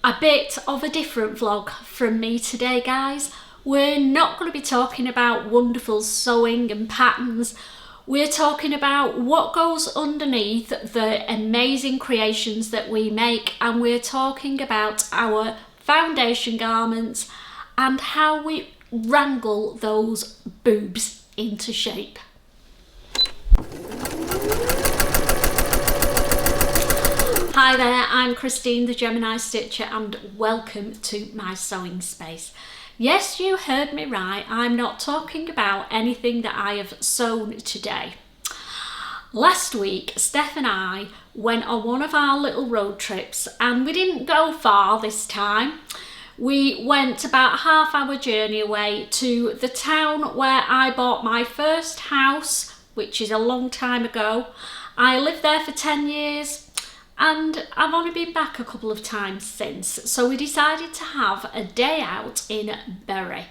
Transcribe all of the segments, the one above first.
A bit of a different vlog from me today, guys. We're not going to be talking about wonderful sewing and patterns. We're talking about what goes underneath the amazing creations that we make, and we're talking about our foundation garments and how we wrangle those boobs into shape. Hi there, I'm Christine the Gemini Stitcher and welcome to my sewing space. Yes, you heard me right, I'm not talking about anything that I have sewn today. Last week, Steph and I went on one of our little road trips and we didn't go far this time. We went about a half-hour journey away to the town where I bought my first house, which is a long time ago. I lived there for 10 years. And I've only been back a couple of times since, so we decided to have a day out in Bury,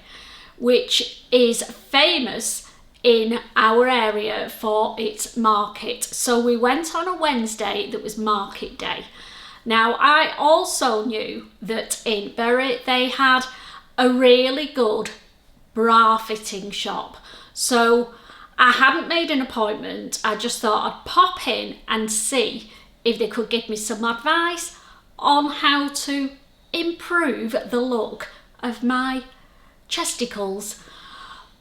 which is famous in our area for its market. So we went on a Wednesday that was market day. Now, I also knew that in Bury they had a really good bra fitting shop. So I hadn't made an appointment, I just thought I'd pop in and see if they could give me some advice on how to improve the look of my chesticles.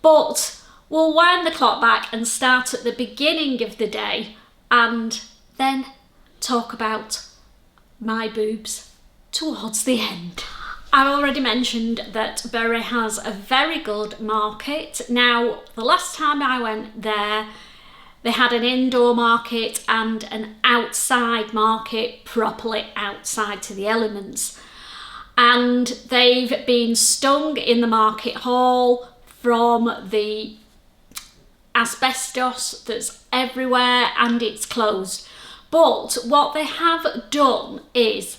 But we'll wind the clock back and start at the beginning of the day and then talk about my boobs towards the end. I've already mentioned that Bury has a very good market. Now, the last time I went there, they had an indoor market and an outside market, properly outside to the elements. And they've been stung in the market hall from the asbestos that's everywhere and it's closed. But what they have done is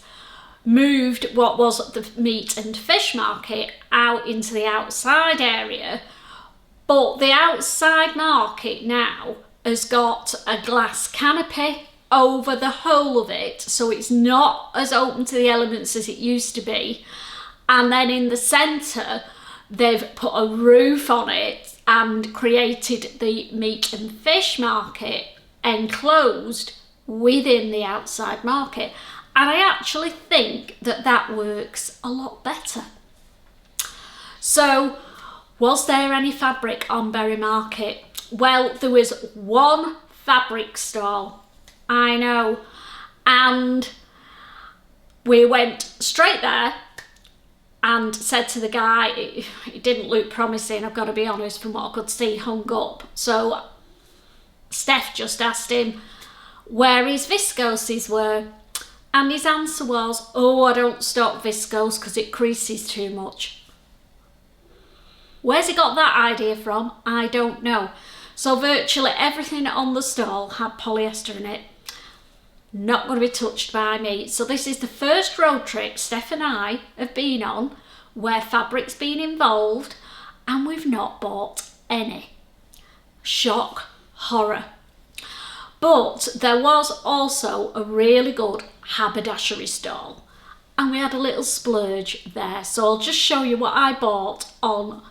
moved what was the meat and fish market out into the outside area. But the outside market now has got a glass canopy over the whole of it, so it's not as open to the elements as it used to be. And then in the centre they've put a roof on it and created the meat and fish market enclosed within the outside market, and I actually think that that works a lot better. So was there any fabric on Bury Market? Well, there was one fabric stall, I know, and we went straight there and said to the guy, it didn't look promising, I've got to be honest, from what I could see hung up. So Steph just asked him where his viscoses were, and his answer was, oh, I don't stock viscose because it creases too much. Where's he got that idea from? I don't know. So virtually everything on the stall had polyester in it. Not going to be touched by me. So this is the first road trip Steph and I have been on where fabric's been involved and we've not bought any. Shock, horror. But there was also a really good haberdashery stall and we had a little splurge there. So I'll just show you what I bought on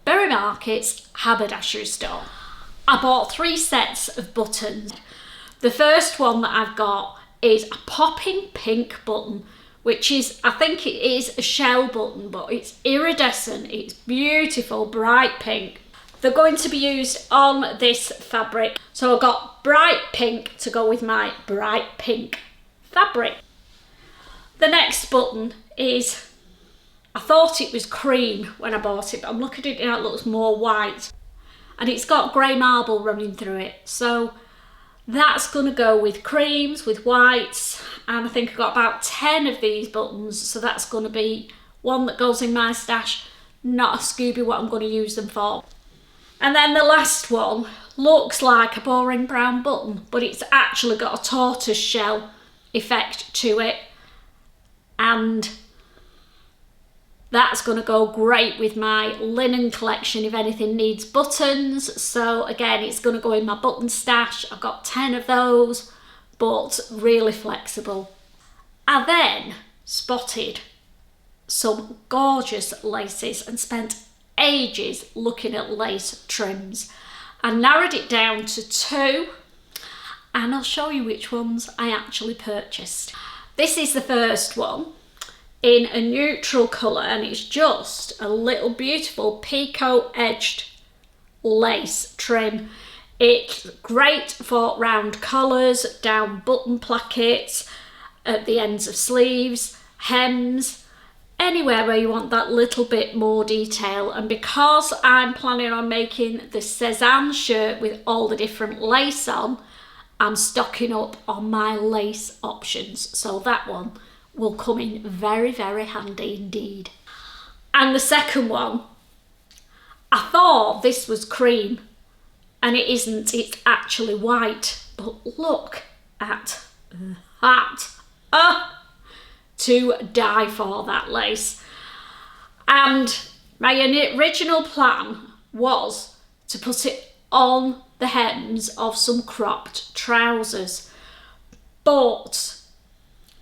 Bury Market's haberdashery stall. I bought 3 sets of buttons. The first one that I've got is a popping pink button, which is, I think it is a shell button, but it's iridescent, it's beautiful, bright pink. They're going to be used on this fabric. So I've got bright pink to go with my bright pink fabric. The next button is, I thought it was cream when I bought it, but I'm looking at it now, it looks more white. And it's got grey marble running through it. So that's going to go with creams, with whites, and I think I've got about 10 of these buttons, so that's going to be one that goes in my stash, not a Scooby what I'm going to use them for. And then the last one looks like a boring brown button, but it's actually got a tortoise shell effect to it, and that's going to go great with my linen collection if anything needs buttons. So again, it's going to go in my button stash. I've got 10 of those, but really flexible. I then spotted some gorgeous laces and spent ages looking at lace trims. I narrowed it down to 2, and I'll show you which ones I actually purchased. This is the first one in a neutral colour, and it's just a little beautiful picot edged lace trim. It's great for round collars, down button plackets, at the ends of sleeves, hems, anywhere where you want that little bit more detail. And because I'm planning on making the Cézanne shirt with all the different lace on, I'm stocking up on my lace options, so that one will come in very, very handy indeed. And the second one, I thought this was cream, and it isn't, it's actually white. But look at that. To die for, that lace. And my original plan was to put it on the hems of some cropped trousers, but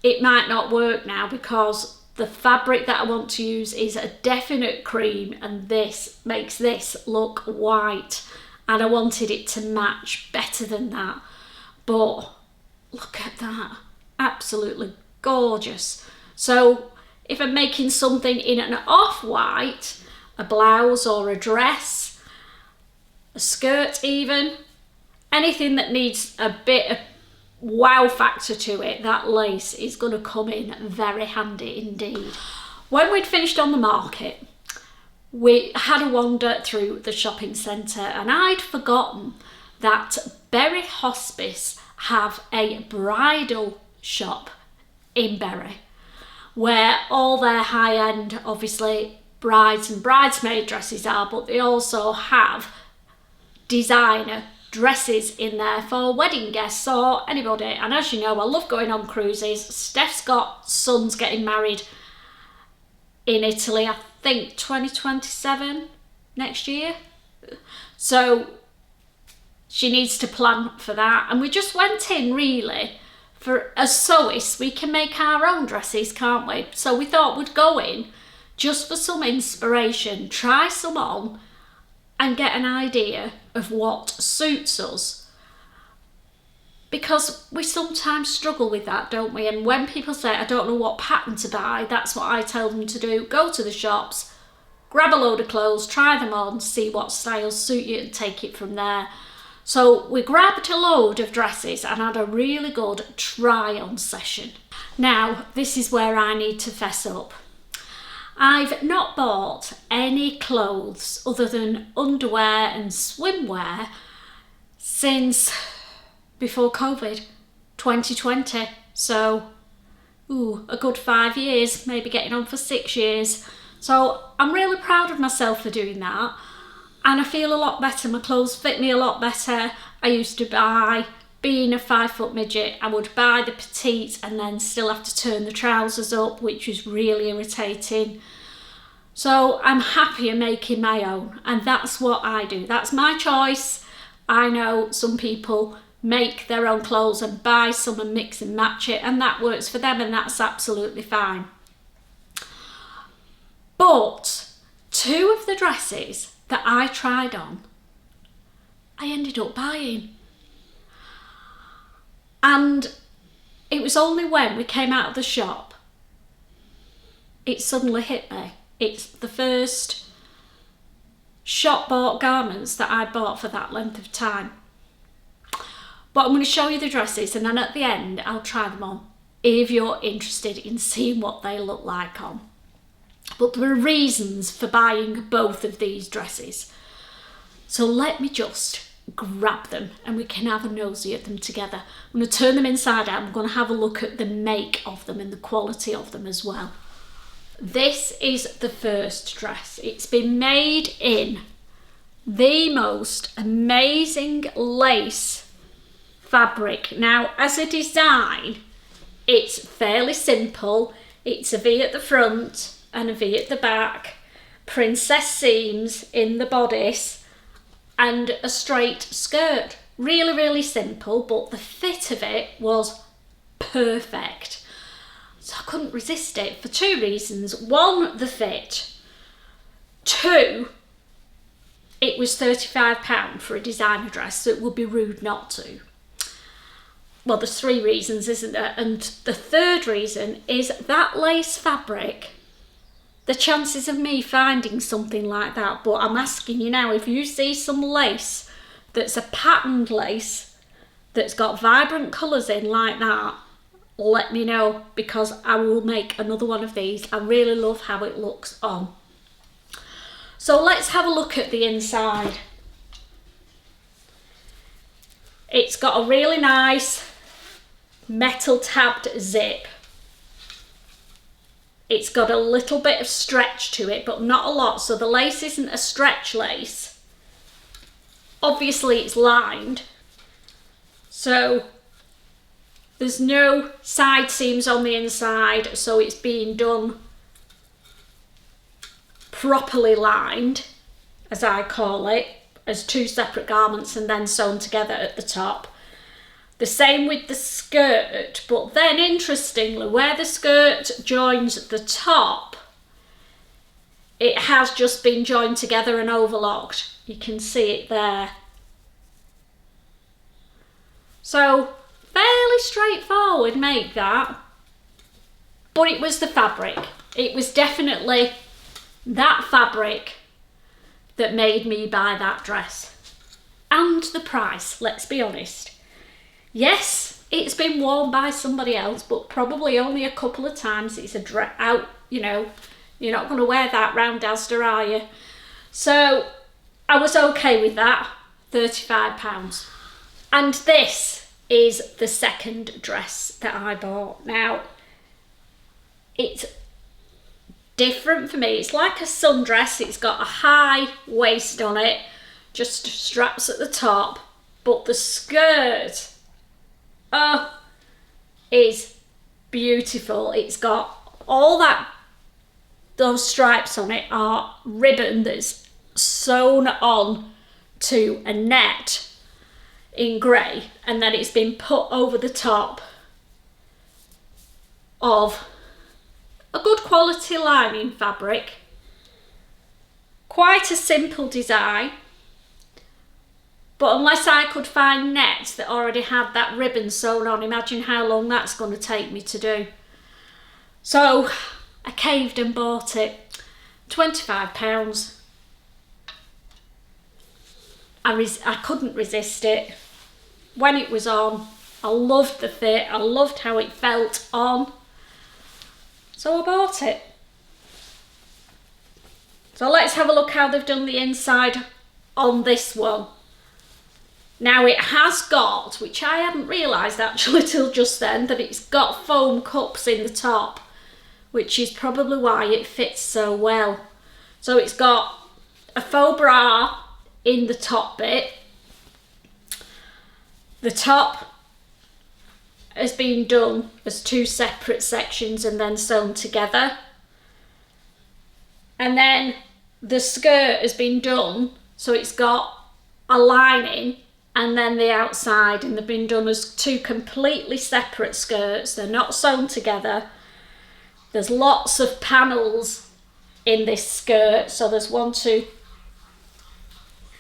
it might not work now because the fabric that I want to use is a definite cream, and this makes this look white, and I wanted it to match better than that. But look at that, absolutely gorgeous. So if I'm making something in an off-white, a blouse or a dress, a skirt even, anything that needs a bit of wow factor to it, that lace is going to come in very handy indeed. When we'd finished on the market, we had a wander through the shopping centre, and I'd forgotten that Bury Hospice have a bridal shop in Bury, where all their high-end, obviously, brides and bridesmaid dresses are, but they also have designer dresses in there for wedding guests or anybody. And as you know, I love going on cruises. Steph's got sons getting married in Italy, I think 2027 next year, so she needs to plan for that. And we just went in really for, as sewists, we can make our own dresses, can't we? So we thought we'd go in just for some inspiration, try some on and get an idea of what suits us, because we sometimes struggle with that, don't we? And when people say, I don't know what pattern to buy, that's what I tell them to do. Go to the shops, grab a load of clothes, try them on, see what styles suit you and take it from there. So we grabbed a load of dresses and had a really good try on session. Now, this is where I need to fess up. I've not bought any clothes other than underwear and swimwear since before COVID, 2020. So, a good 5 years, maybe getting on for 6 years. So I'm really proud of myself for doing that. And I feel a lot better. My clothes fit me a lot better. I used to buy, being a 5-foot midget, I would buy the petite and then still have to turn the trousers up, which was really irritating. So I'm happier making my own, and that's what I do. That's my choice. I know some people make their own clothes and buy some and mix and match it, and that works for them, and that's absolutely fine. But 2 of the dresses that I tried on, I ended up buying. And it was only when we came out of the shop, it suddenly hit me. It's the first shop bought garments that I bought for that length of time. But I'm going to show you the dresses, and then at the end I'll try them on if you're interested in seeing what they look like on. But there are reasons for buying both of these dresses. So let me just grab them and we can have a nosy at them together. I'm going to turn them inside out. I'm going to have a look at the make of them and the quality of them as well. This is the first dress. It's been made in the most amazing lace fabric. Now, as a design, it's fairly simple. It's a V at the front and a V at the back, princess seams in the bodice, and a straight skirt. Really, really simple, but the fit of it was perfect. So I couldn't resist it for 2 reasons. 1, the fit. 2, it was £35 for a designer dress, so it would be rude not to. Well, there's 3 reasons, isn't there? And the 3rd reason is that lace fabric. The chances of me finding something like that, but I'm asking you now, if you see some lace that's a patterned lace that's got vibrant colours in like that, let me know, because I will make another one of these. I really love how it looks on. So let's have a look at the inside. It's got a really nice metal tabbed zip. It's got a little bit of stretch to it, but not a lot, so the lace isn't a stretch lace. Obviously it's lined, so there's no side seams on the inside, so it's being done properly lined, as I call it, as 2 separate garments and then sewn together at the top. The same with the skirt, but then interestingly, where the skirt joins the top, it has just been joined together and overlocked. You can see it there. So fairly straightforward make that, but it was the fabric. It was definitely that fabric that made me buy that dress. And the price, let's be honest. Yes, it's been worn by somebody else, but probably only a couple of times. It's a dress out, you know, you're not going to wear that round Asda, are you? So I was okay with that, £35. And this is the second dress that I bought. Now, it's different for me. It's like a sundress. It's got a high waist on it, just straps at the top, but the skirt, oh, is beautiful. It's got all that, those stripes on it are ribbon that's sewn on to a net in grey, and then it's been put over the top of a good quality lining fabric. Quite a simple design, but unless I could find nets that already had that ribbon sewn on, imagine how long that's going to take me to do. So I caved and bought it. £25. I couldn't resist it. When it was on, I loved the fit, I loved how it felt on, so I bought it. So let's have a look how they've done the inside on this one. Now it has got, which I hadn't realised actually till just then, that it's got foam cups in the top, which is probably why it fits so well. So it's got a faux bra in the top bit. The top has been done as 2 separate sections and then sewn together. And then the skirt has been done, so it's got a lining and then the outside, and they've been done as 2 completely separate skirts. They're not sewn together. There's lots of panels in this skirt, so there's 1, 2,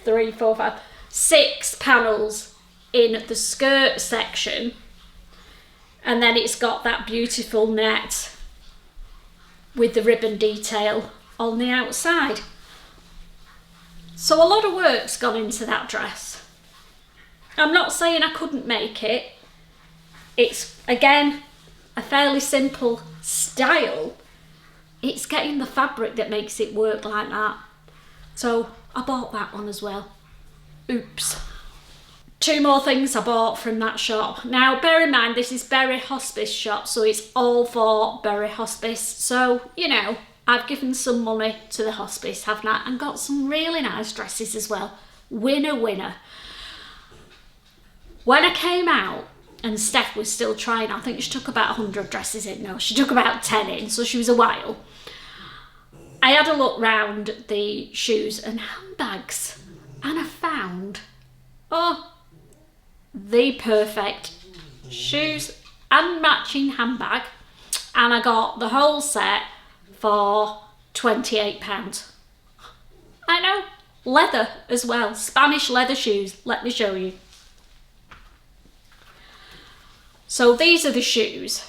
3, 4, 5, 6 panels in the skirt section, and then it's got that beautiful net with the ribbon detail on the outside. So a lot of work's gone into that dress. I'm not saying I couldn't make it. It's, again, a fairly simple style. It's getting the fabric that makes it work like that. So I bought that one as well. Oops. 2 more things I bought from that shop. Now, bear in mind, this is Bury Hospice shop, so it's all for Bury Hospice. So, you know, I've given some money to the hospice, haven't I? And got some really nice dresses as well. Winner, winner. When I came out, and Steph was still trying, I think she took about 100 dresses in. No, she took about 10 in, so she was a while. I had a look round the shoes and handbags, and I found, the perfect shoes and matching handbag and I got the whole set for £28. I know, leather as well, Spanish leather shoes, let me show you. So these are the shoes,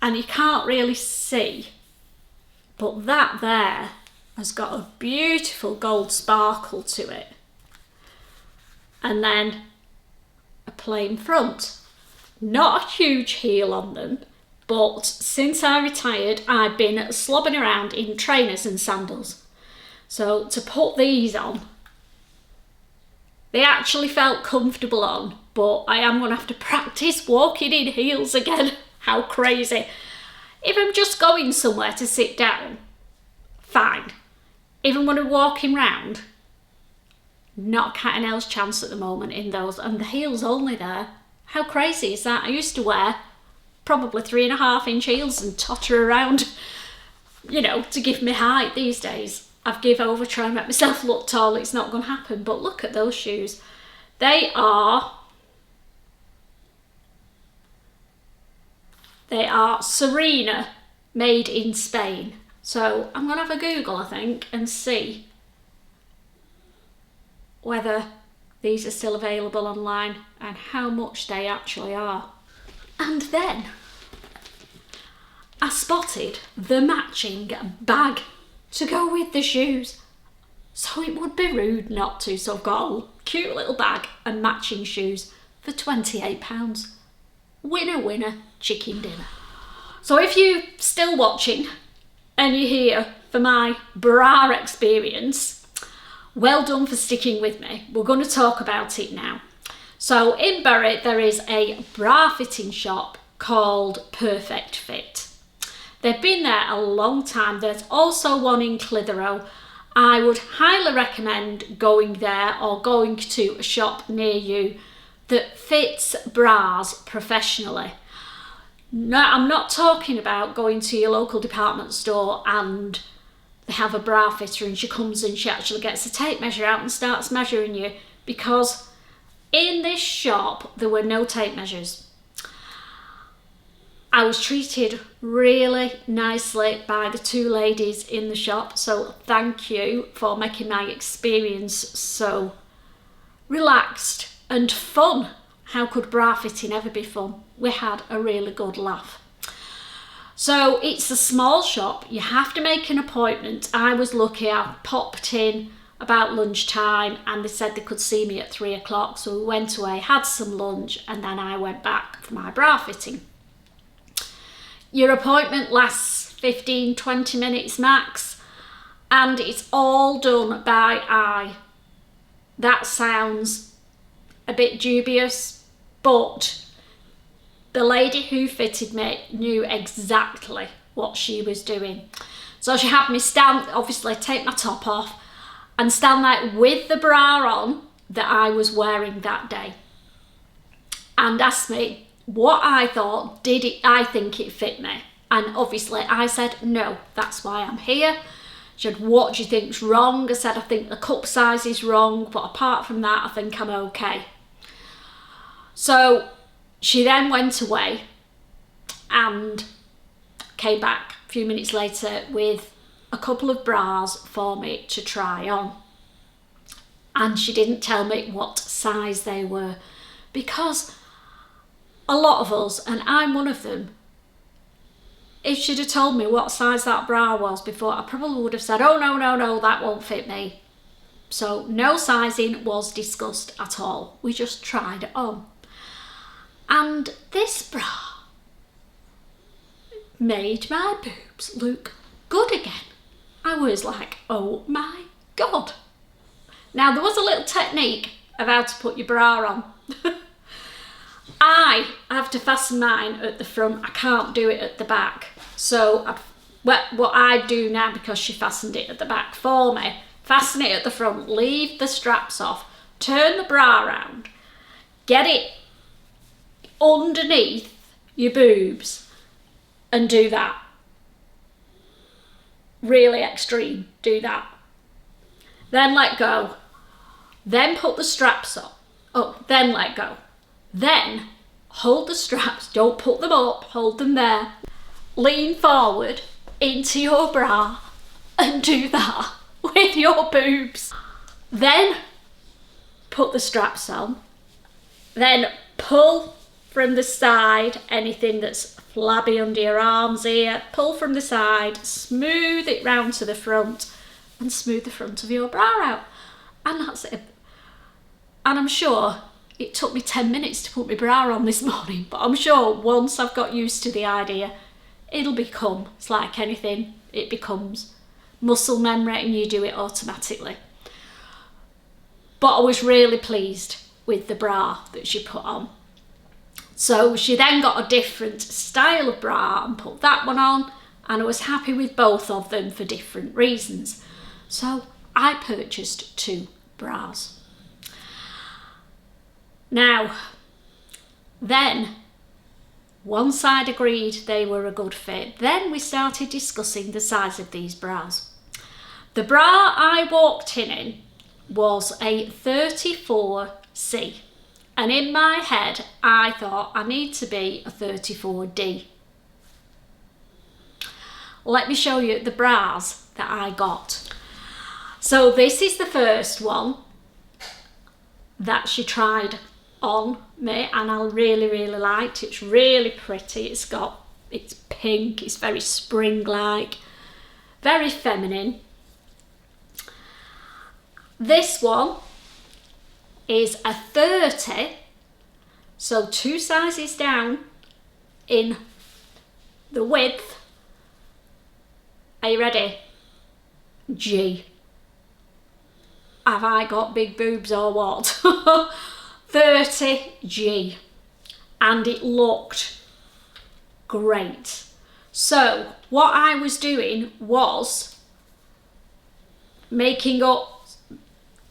and you can't really see, but that there has got a beautiful gold sparkle to it, and then a plain front. Not a huge heel on them, but since I retired I've been slobbing around in trainers and sandals. So to put these on, they actually felt comfortable on, but I am going to have to practice walking in heels again. How crazy. If I'm just going somewhere to sit down, fine. If I'm going to walk him round, not a cat and else chance at the moment in those, and the heel's only there. How crazy is that? I used to wear probably 3.5-inch heels and totter around, you know, to give me height. These days I've give over trying to make myself look tall. It's not going to happen. But look at those shoes. They are Serena, made in Spain. So I'm going to have a Google, I think, and see whether these are still available online and how much they actually are. And then I spotted the matching bag to go with the shoes. So it would be rude not to. So I've got a cute little bag and matching shoes for £28. Winner, winner, chicken dinner. So if you're still watching and you're here for my bra experience, well done for sticking with me. We're going to talk about it now. So in Bury there is a bra fitting shop called Perfect Fit. They've been there a long time. There's also one in Clitheroe. I would highly recommend going there or going to a shop near you that fits bras professionally. No, I'm not talking about going to your local department store and they have a bra fitter and she comes and she actually gets a tape measure out and starts measuring you, because in this shop there were no tape measures. I was treated really nicely by the two ladies in the shop, so thank you for making my experience so relaxed and fun. How could bra fitting ever be fun? We had a really good laugh. So it's a small shop, you have to make an appointment. I was lucky, I popped in about lunchtime and they said they could see me at 3 o'clock. So we went away, had some lunch, and then I went back for my bra fitting. Your appointment lasts 15-20 minutes max, and it's all done by eye. That sounds a bit dubious, but the lady who fitted me knew exactly what she was doing. So she had me stand, obviously take my top off and stand there with the bra on that I was wearing that day, and asked me what I thought, I think it fit me? And obviously I said, no, that's why I'm here. She said, what do you think's wrong? I said, I think the cup size is wrong, but apart from that, I think I'm okay. So she then went away and came back a few minutes later with a couple of bras for me to try on. And she didn't tell me what size they were, because a lot of us, and I'm one of them, if she'd have told me what size that bra was before, I probably would have said, oh no, that won't fit me. So no sizing was discussed at all. We just tried it on. And this bra made my boobs look good again. I was like, oh my God. Now there was a little technique of how to put your bra on. I have to fasten mine at the front. I can't do it at the back. So what I do now, because she fastened it at the back for me, fasten it at the front, leave the straps off, turn the bra around, get it underneath your boobs and do that. Really extreme, do that. Then let go. Then put the straps on. Oh, then let go. Then hold the straps, don't put them up, hold them there. Lean forward into your bra and do that with your boobs. Then put the straps on. Then pull from the side anything that's flabby under your arms here. Pull from the side, smooth it round to the front and smooth the front of your bra out. And that's it. And I'm sure it took me 10 minutes to put my bra on this morning, but I'm sure once I've got used to the idea, it'll become, it's like anything, it becomes muscle memory and you do it automatically. But I was really pleased with the bra that she put on. So she then got a different style of bra and put that one on, and I was happy with both of them for different reasons. So I purchased 2 bras. Now, then, once I'd agreed they were a good fit, then we started discussing the size of these bras. The bra I walked in was a 34C, and in my head I thought I need to be a 34D. Let me show you the bras that I got. So this is the first one that she tried on me, and I really liked. It's really pretty. It's pink, it's very spring-like, very feminine. This one is a 30, so 2 sizes down in the width. Are you ready? G. Have I got big boobs or what? 30G, and it looked great. So what I was doing was making up,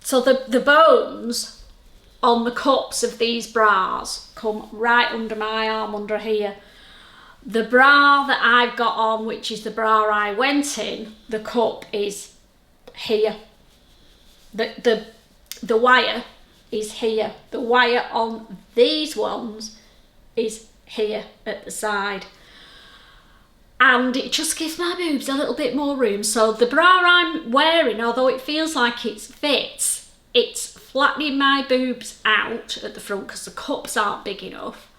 so the bones on the cups of these bras come right under my arm, under here. The bra that I've got on, which is the bra I went in, the cup is here. The wire is here. The wire on these ones is here at the side. And it just gives my boobs a little bit more room. So the bra I'm wearing, although it feels like it fits, it's flattening my boobs out at the front because the cups aren't big enough.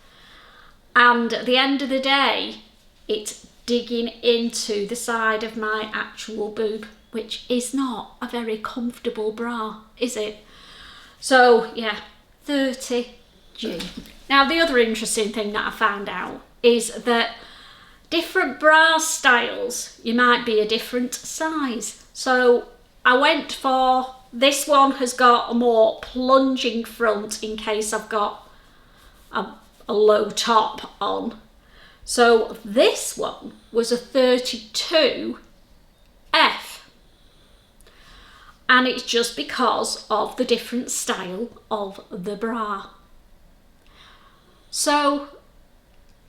And at the end of the day, it's digging into the side of my actual boob, which is not a very comfortable bra, is it? So yeah, 30G. Now the other interesting thing that I found out is that different bra styles, you might be a different size. So I went for, this one has got a more plunging front in case I've got a low top on. So this one was a 32F. And it's just because of the different style of the bra. So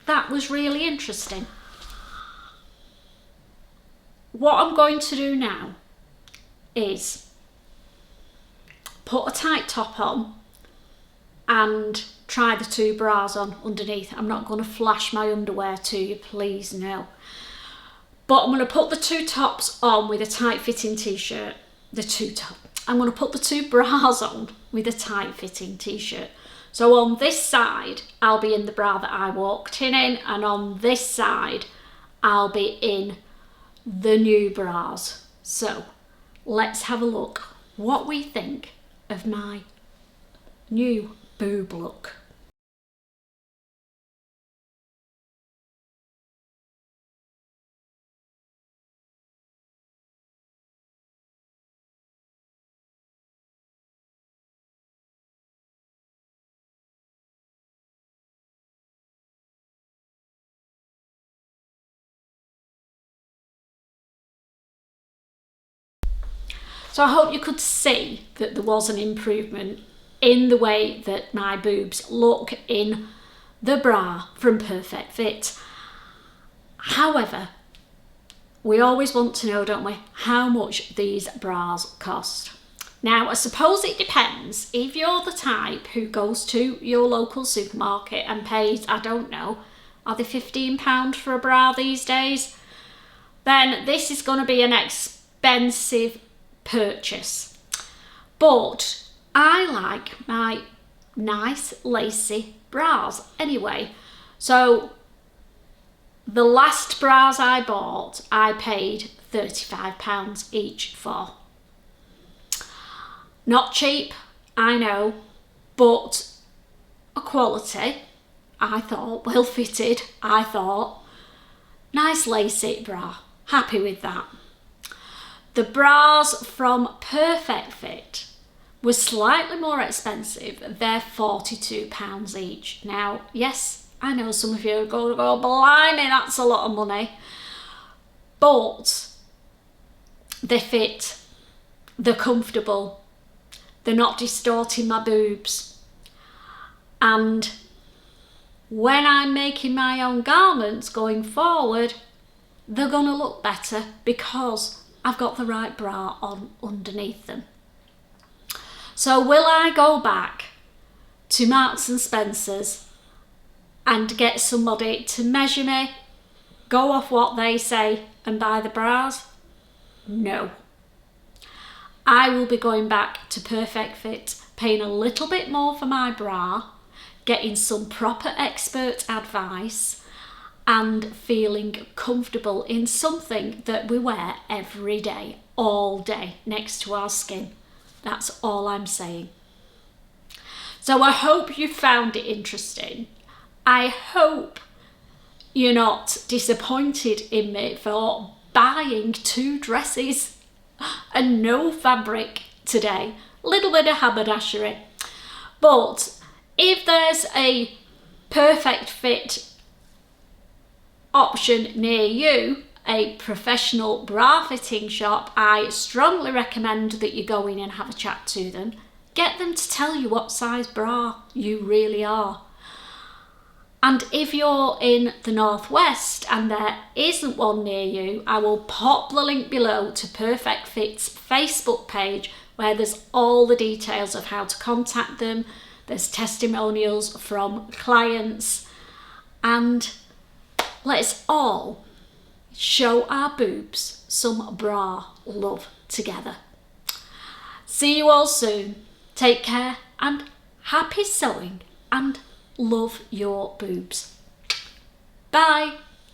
that was really interesting. What I'm going to do now is put a tight top on and try the 2 bras on underneath. I'm not going to flash my underwear to you, please, no. But I'm going to put the 2 tops on with a tight fitting t-shirt. I'm going to put the 2 bras on with a tight fitting t-shirt. So on this side, I'll be in the bra that I walked in, and on this side, I'll be in the new bras. So let's have a look what we think of my new boob look. So I hope you could see that there was an improvement in the way that my boobs look in the bra from Perfect Fit. However, we always want to know, don't we, how much these bras cost. Now, I suppose it depends. If you're the type who goes to your local supermarket and pays, I don't know, are they £15 for a bra these days? Then this is going to be an expensive purchase. But I like my nice lacy bras anyway. So the last bras I bought, I paid £35 each for. Not cheap, I know, but a quality, I thought, well fitted, I thought. Nice lacy bra, happy with that. The bras from Perfect Fit were slightly more expensive, they're £42 each. Now, yes, I know some of you are going to go, blimey, that's a lot of money. But they fit, they're comfortable, they're not distorting my boobs. And when I'm making my own garments going forward, they're going to look better because I've got the right bra on underneath them. So will I go back to Marks and Spencer's and get somebody to measure me, go off what they say and buy the bras? No. I will be going back to Perfect Fit, paying a little bit more for my bra, getting some proper expert advice and feeling comfortable in something that we wear every day, all day, next to our skin. That's all I'm saying. So I hope you found it interesting. I hope you're not disappointed in me for buying 2 dresses and no fabric today. A little bit of haberdashery. But if there's a Perfect Fit option near you, a professional bra fitting shop, I strongly recommend that you go in and have a chat to them. Get them to tell you what size bra you really are. And if you're in the Northwest and there isn't one near you, I will pop the link below to Perfect Fit's Facebook page where there's all the details of how to contact them. There's testimonials from clients, and let's all show our boobs some bra love together. See you all soon. Take care and happy sewing and love your boobs. Bye.